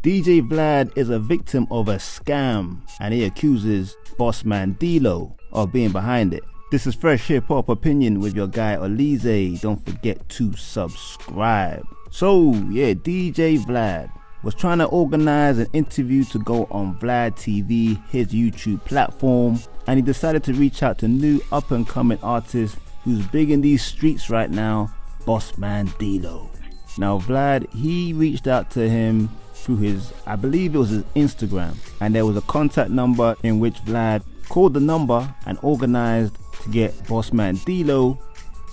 DJ Vlad is a victim of a scam and he accuses Bossman Dlow of being behind it. This is Fresh Hip-Hop Opinion with your guy Olize. Don't forget to subscribe. So yeah, DJ Vlad was trying to organize an interview to go on Vlad TV, his YouTube platform, and he decided to reach out to new up-and-coming artist who's big in these streets right now, Bossman Dlow. Now Vlad, he reached out to him through his, I believe it was his Instagram, and there was a contact number in which Vlad called the number and organized to get Bossman Dlow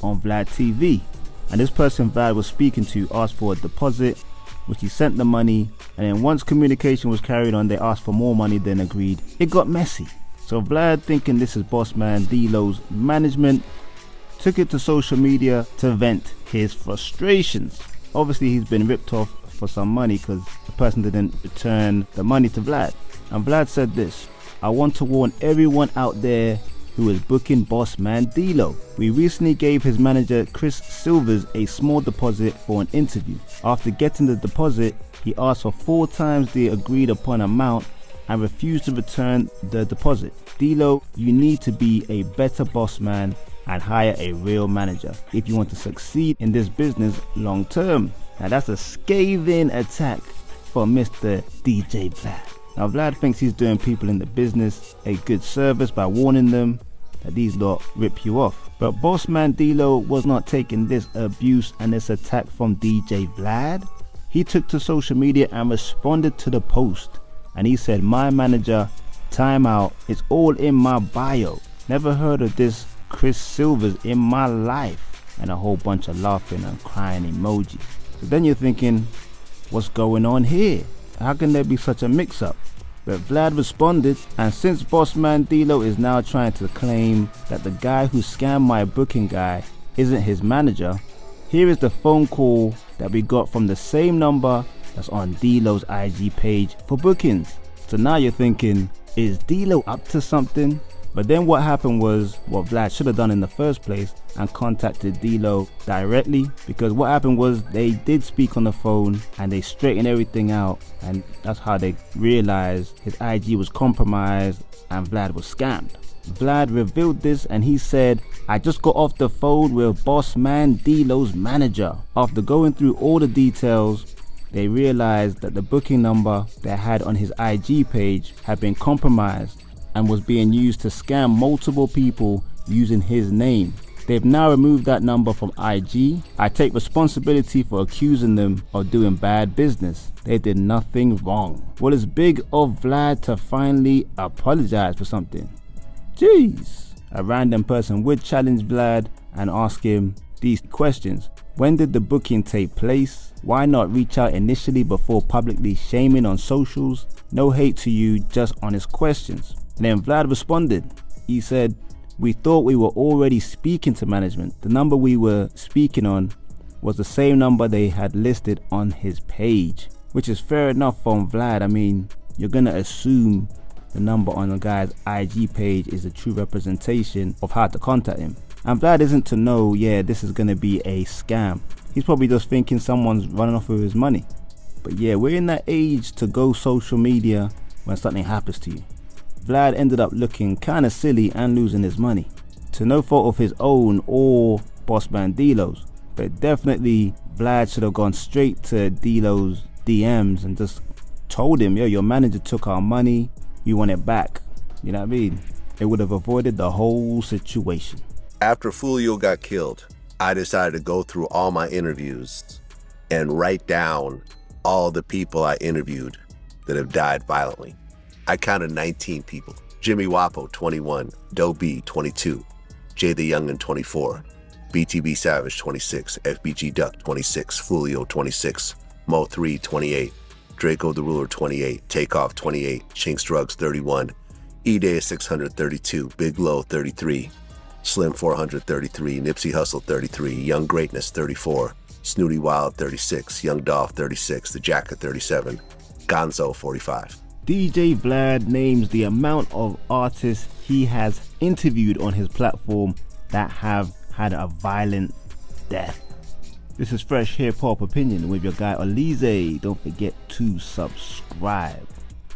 on Vlad TV. And this person Vlad was speaking to asked for a deposit, which he sent the money, and then once communication was carried on, they asked for more money than agreed. It got messy. So Vlad, thinking this is Bossman Dlow's management, took it to social media to vent his frustrations. Obviously he's been ripped off for some money because the person didn't return the money to Vlad. And Vlad said this: "I want to warn everyone out there who is booking Bossman Dlow. We recently gave his manager Chris Silvers a small deposit for an interview. After getting the deposit, he asked for 4 times the agreed upon amount and refused to return the deposit. Dlow, you need to be a better boss man and hire a real manager if you want to succeed in this business long term." Now that's a scathing attack for Mr. DJ Vlad. Now Vlad thinks he's doing people in the business a good service by warning them that these lot rip you off. But Bossman Dlow was not taking this abuse and this attack from DJ Vlad. He took to social media and responded to the post, and he said, "My manager, time out, it's all in my bio. Never heard of this Chris Silvers in my life," and a whole bunch of laughing and crying emojis. So then you're thinking, what's going on here? How can there be such a mix-up? But Vlad responded, and since Bossman Dlow is now trying to claim that the guy who scammed my booking guy isn't his manager, here is the phone call that we got from the same number that's on Dlow's IG page for bookings. So now you're thinking, is Dlow up to something? But then what happened was what Vlad should have done in the first place and contacted Dlow directly, because what happened was they did speak on the phone and they straightened everything out, and that's how they realized his IG was compromised and Vlad was scammed. Vlad revealed this and he said, "I just got off the phone with Bossman Dlow's manager. After going through all the details, they realized that the booking number they had on his IG page had been compromised and was being used to scam multiple people using his name. They've now removed that number from IG. I take responsibility for accusing them of doing bad business. They did nothing wrong." Well, it's big of Vlad to finally apologize for something. Jeez. A random person would challenge Vlad and ask him these questions. When did the booking take place? Why not reach out initially before publicly shaming on socials? No hate to you, just honest questions. And then Vlad responded. He said, "We thought we were already speaking to management. The number we were speaking on was the same number they had listed on his page." Which is fair enough from Vlad. I mean, you're gonna assume the number on the guy's IG page is a true representation of how to contact him. And Vlad isn't to know, yeah, this is gonna be a scam. He's probably just thinking someone's running off with his money. But yeah, we're in that age to go social media when something happens to you. Vlad ended up looking kinda silly and losing his money, to no fault of his own or Bossman Dlow's. But definitely Vlad should have gone straight to Dlow's DMs and just told him, "Yo, your manager took our money, you want it back." You know what I mean? It would have avoided the whole situation. After Fulio got killed, I decided to go through all my interviews and write down all the people I interviewed that have died violently. I counted 19 people. Jimmy Wapo, 21. Doe B, 22. Jay the Youngin, 24. BTB Savage, 26. FBG Duck, 26. Fulio, 26. Mo 3, 28. Draco the Ruler, 28. Takeoff, 28. Chinks Drugs, 31. E-Day 632. Big Low, 33. Slim 433. Nipsey Hussle, 33. Young Greatness, 34. Snooty Wild, 36. Young Dolph, 36. The Jacket, 37. Gonzo, 45. DJ Vlad names the amount of artists he has interviewed on his platform that have had a violent death. This is Fresh Hip Hop Opinion with your guy Olize. Don't forget to subscribe.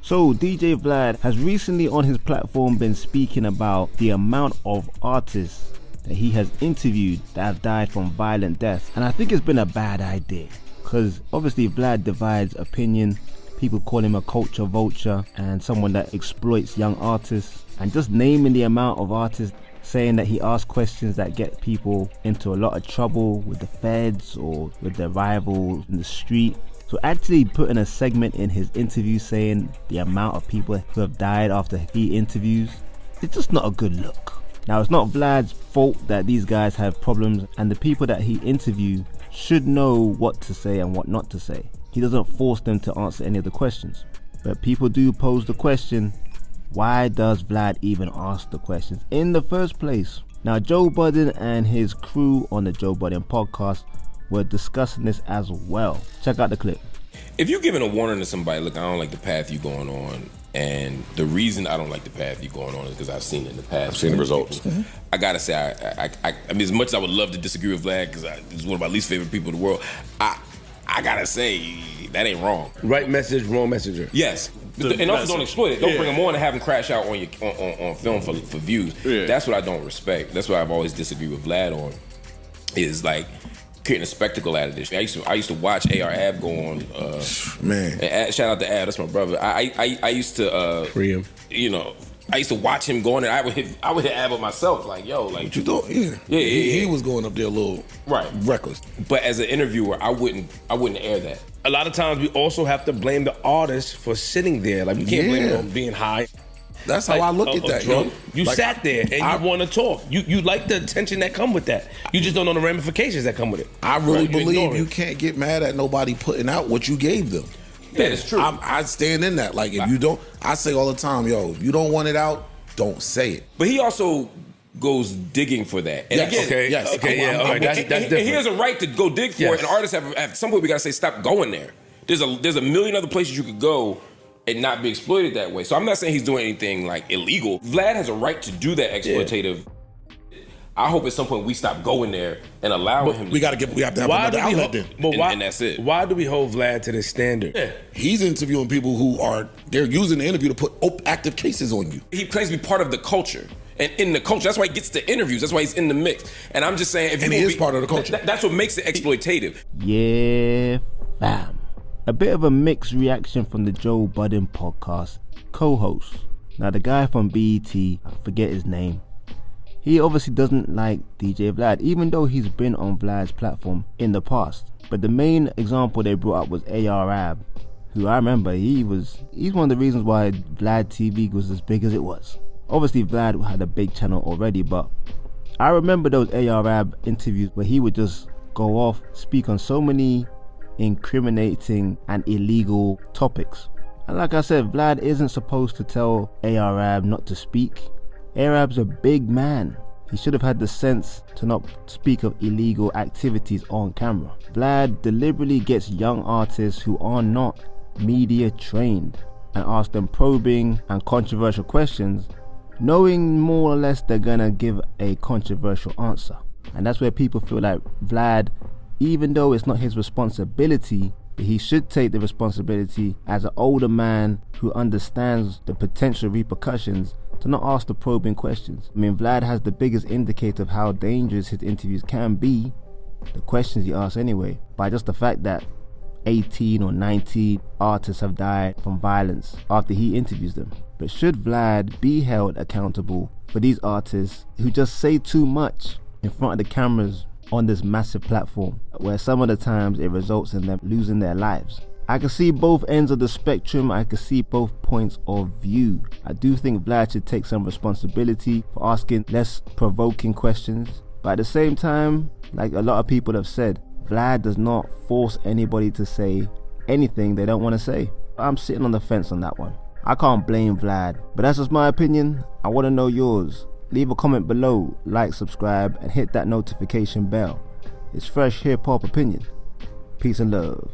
So DJ Vlad has recently on his platform been speaking about the amount of artists that he has interviewed that have died from violent deaths. And I think it's been a bad idea because obviously Vlad divides opinion. People call him a culture vulture and someone that exploits young artists. And just naming the amount of artists, saying that he asks questions that get people into a lot of trouble with the feds or with their rivals in the street. So actually putting a segment in his interview saying the amount of people who have died after he interviews, it's just not a good look. Now it's not Vlad's fault that these guys have problems, and the people that he interviews should know what to say and what not to say. He doesn't force them to answer any of the questions. But people do pose the question, why does Vlad even ask the questions in the first place? Now Joe Budden and his crew on the Joe Budden podcast were discussing this as well. Check out the clip. If you're giving a warning to somebody, look, I don't like the path you're going on, and the reason I don't like the path you're going on is because I've seen it in the past. I've seen the results. Mm-hmm. I gotta say, I mean, as much as I would love to disagree with Vlad, because he's one of my least favorite people in the world, I gotta say, that ain't wrong. Right message, wrong messenger. Yes. And also don't exploit it. Don't bring them on and have them crash out on film for views. Yeah. That's what I don't respect. That's what I've always disagreed with Vlad on, is like creating a spectacle out of this. I used to watch AR Ab go on. Man. And shout out to Ab, that's my brother. I used to free him. You know, I used to watch him going, and I would hit Ab up myself, like, yo, like what you thought? Yeah. He was going up there a little reckless. But as an interviewer, I wouldn't air that. A lot of times we also have to blame the artist for sitting there. Like, we can't blame him on being high. That's how I look at that. Drunk. You sat there and you want to talk. You like the attention that come with that. You just don't know the ramifications that come with it. I really believe you can't get mad at nobody putting out what you gave them. That is true. I stand in that. Like, if you don't, I say all the time, yo, if you don't want it out, don't say it. But he also goes digging for that. And yes. Again, all right, that's different. And he has a right to go dig for it, and artists have at some point we gotta say, stop going there. There's a million other places you could go and not be exploited that way. So I'm not saying he's doing anything like illegal. Vlad has a right to do that exploitative. I hope at some point we stop going there and allow him. We have to have another outlet then. And that's it. Why do we hold Vlad to this standard? Yeah. He's interviewing people they're using the interview to put active cases on you. He claims to be part of the culture. And in the culture, that's why he gets the interviews. That's why he's in the mix. And I'm just saying, he is part of the culture. That's what makes it exploitative. Yeah, fam. A bit of a mixed reaction from the Joe Budden podcast co-host. Now the guy from BET, I forget his name, he obviously doesn't like DJ Vlad, even though he's been on Vlad's platform in the past. But the main example they brought up was AR Ab, who I remember he's one of the reasons why Vlad TV was as big as it was. Obviously Vlad had a big channel already, but I remember those AR Ab interviews where he would just go off, speak on so many incriminating and illegal topics. And like I said, Vlad isn't supposed to tell Arab not to speak. Arab's a big man. He should have had the sense to not speak of illegal activities on camera. Vlad deliberately gets young artists who are not media trained and asks them probing and controversial questions, knowing more or less they're gonna give a controversial answer. And that's where people feel like Vlad, even though it's not his responsibility, but he should take the responsibility as an older man who understands the potential repercussions to not ask the probing questions. I mean, Vlad has the biggest indicator of how dangerous his interviews can be, the questions he asks anyway, by just the fact that 18 or 19 artists have died from violence after he interviews them. But should Vlad be held accountable for these artists who just say too much in front of the cameras on this massive platform, where some of the times it results in them losing their lives? I can see both ends of the spectrum. I can see both points of view. I do think Vlad should take some responsibility for asking less provoking questions. But at the same time, like a lot of people have said, Vlad does not force anybody to say anything they don't want to say. I'm sitting on the fence on that one. I can't blame Vlad, but that's just my opinion. I want to know yours. Leave a comment below, like, subscribe, and hit that notification bell. It's Fresh Hip Hop Opinion. Peace and love.